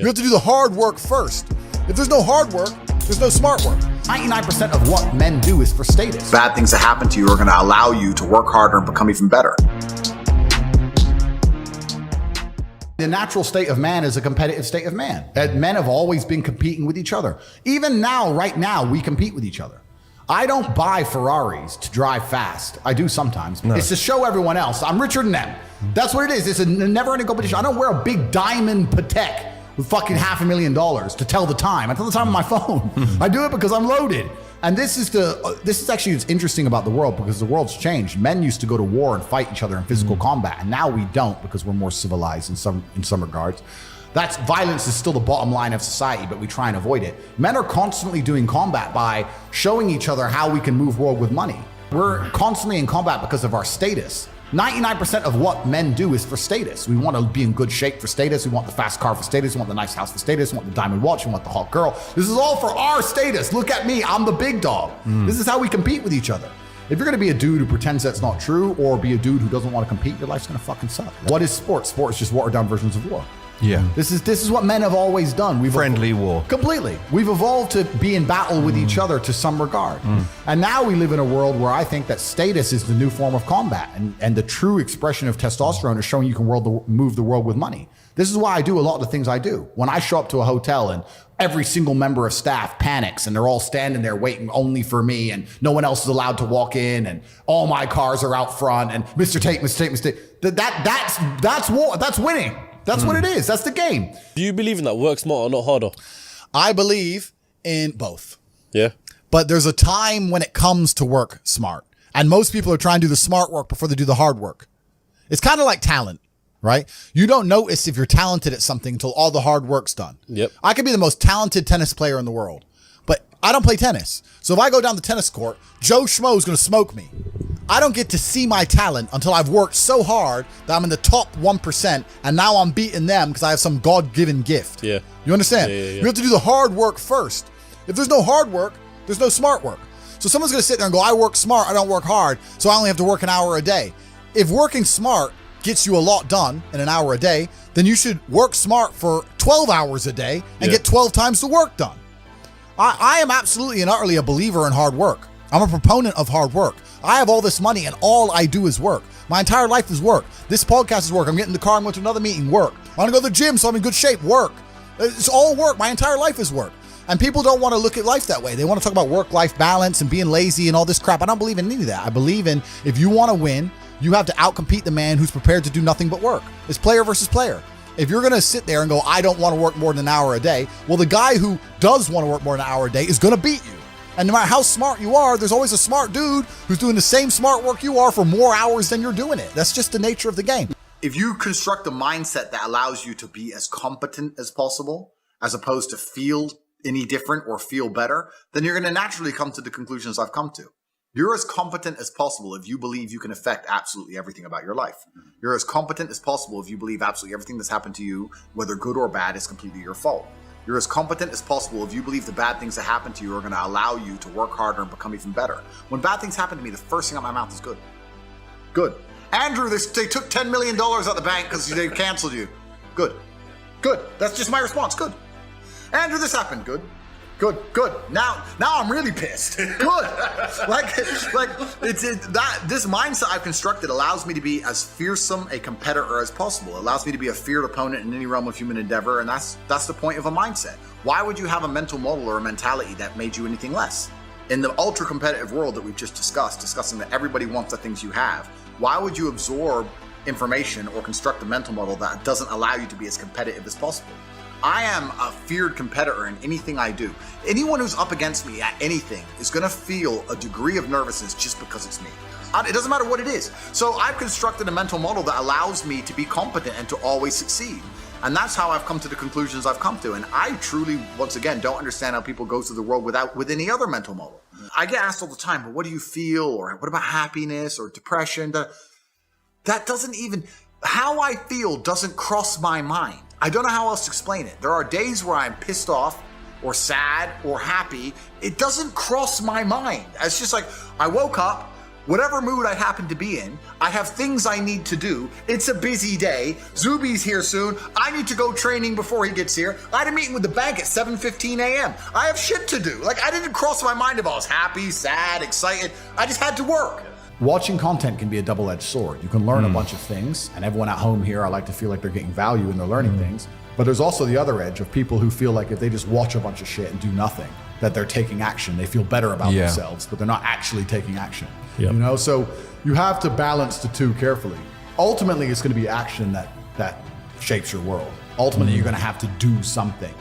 You have to do the hard work first. If there's no hard work, there's no smart work. 99% of what men do is for status. Bad things that happen to you are going to allow you to work harder and become even better. The natural state of man is a competitive state of man. Men have always been competing with each other. Even now, right now, we compete with each other. I don't buy Ferraris to drive fast. I do sometimes. No. It's to show everyone else I'm richer than them. That's what it is. It's a never-ending competition. I don't wear a big diamond Patek with fucking $500,000 to tell the time. I tell the time on my phone. I do it because I'm loaded. And this is actually what's interesting about the world, because the world's changed. Men used to go to war and fight each other in physical combat, and now we don't, because we're more civilized in some regards. Violence is still the bottom line of society, but we try and avoid it. Men are constantly doing combat by showing each other how we can move world with money. We're constantly in combat because of our status. 99% of what men do is for status. We want to be in good shape for status. We want the fast car for status. We want the nice house for status. We want the diamond watch. We want the hot girl. This is all for our status. Look at me. I'm the big dog. This is how we compete with each other. If you're going to be a dude who pretends that's not true, or be a dude who doesn't want to compete, your life's going to fucking suck. What is sport? Sport is just watered down versions of war. Yeah. This is what men have always done. Friendly war. Completely. We've evolved to be in battle with each other to some regard. And now we live in a world where I think that status is the new form of combat. And the true expression of testosterone is showing you can move the world with money. This is why I do a lot of the things I do. When I show up to a hotel and every single member of staff panics and they're all standing there waiting only for me and no one else is allowed to walk in and all my cars are out front and Mr. Tate, that's war. That's winning. That's what it is. That's the game. Do you believe in that? Work smarter, not harder? I believe in both. Yeah. But there's a time when it comes to work smart. And most people are trying to do the smart work before they do the hard work. It's kind of like talent, right? You don't notice if you're talented at something until all the hard work's done. Yep. I could be the most talented tennis player in the world, but I don't play tennis. So if I go down the tennis court, Joe Schmo is going to smoke me. I don't get to see my talent until I've worked so hard that I'm in the top 1%, and now I'm beating them because I have some God-given gift. Yeah. You understand? Yeah. You have to do the hard work first. If there's no hard work, there's no smart work. So someone's going to sit there and go, I work smart, I don't work hard, so I only have to work an hour a day. If working smart gets you a lot done in an hour a day, then you should work smart for 12 hours a day and get 12 times the work done. I am absolutely and utterly a believer in hard work. I'm a proponent of hard work. I have all this money and all I do is work. My entire life is work. This podcast is work. I'm getting in the car, I'm going to another meeting, work. I want to go to the gym so I'm in good shape, work. It's all work. My entire life is work. And people don't want to look at life that way. They want to talk about work-life balance and being lazy and all this crap. I don't believe in any of that. I believe in, if you want to win, you have to outcompete the man who's prepared to do nothing but work. It's player versus player. If you're going to sit there and go, I don't want to work more than an hour a day, well, the guy who does want to work more than an hour a day is going to beat you. And no matter how smart you are, there's always a smart dude who's doing the same smart work you are for more hours than you're doing it. That's just the nature of the game. If you construct a mindset that allows you to be as competent as possible, as opposed to feel any different or feel better, then you're going to naturally come to the conclusions I've come to. You're as competent as possible if you believe you can affect absolutely everything about your life. You're as competent as possible if you believe absolutely everything that's happened to you, whether good or bad, is completely your fault. You're as competent as possible if you believe the bad things that happen to you are going to allow you to work harder and become even better. When bad things happen to me, the first thing out of my mouth is good. Good. Andrew, they took $10 million out the bank because they canceled you. Good. Good. That's just my response. Good. Andrew, this happened. Good. Good. Good. Now I'm really pissed. Good. This mindset I've constructed allows me to be as fearsome a competitor as possible. It allows me to be a feared opponent in any realm of human endeavor, and that's the point of a mindset. Why would you have a mental model or a mentality that made you anything less? In the ultra competitive world that we've just discussing that everybody wants the things you have, why would you absorb information or construct a mental model that doesn't allow you to be as competitive as possible? I am a feared competitor in anything I do. Anyone who's up against me at anything is going to feel a degree of nervousness just because it's me. It doesn't matter what it is. So I've constructed a mental model that allows me to be competent and to always succeed. And that's how I've come to the conclusions I've come to. And I truly, once again, don't understand how people go through the world with any other mental model. I get asked all the time, but what do you feel? Or what about happiness or depression? That doesn't even, how I feel doesn't cross my mind. I don't know how else to explain it. There are days where I'm pissed off or sad or happy. It doesn't cross my mind. It's just like I woke up, whatever mood I happen to be in. I have things I need to do. It's a busy day. Zuby's here soon. I need to go training before he gets here. I had a meeting with the bank at 7:15 a.m. I have shit to do. Like, I didn't cross my mind if I was happy, sad, excited. I just had to work. Watching content can be a double-edged sword. You can learn a bunch of things, and everyone at home here, I like to feel like they're getting value and they're learning things. But there's also the other edge of people who feel like if they just watch a bunch of shit and do nothing, that they're taking action. They feel better about themselves, but they're not actually taking action. Yep. You know, so you have to balance the two carefully. Ultimately, it's going to be action that shapes your world. Ultimately, you're going to have to do something.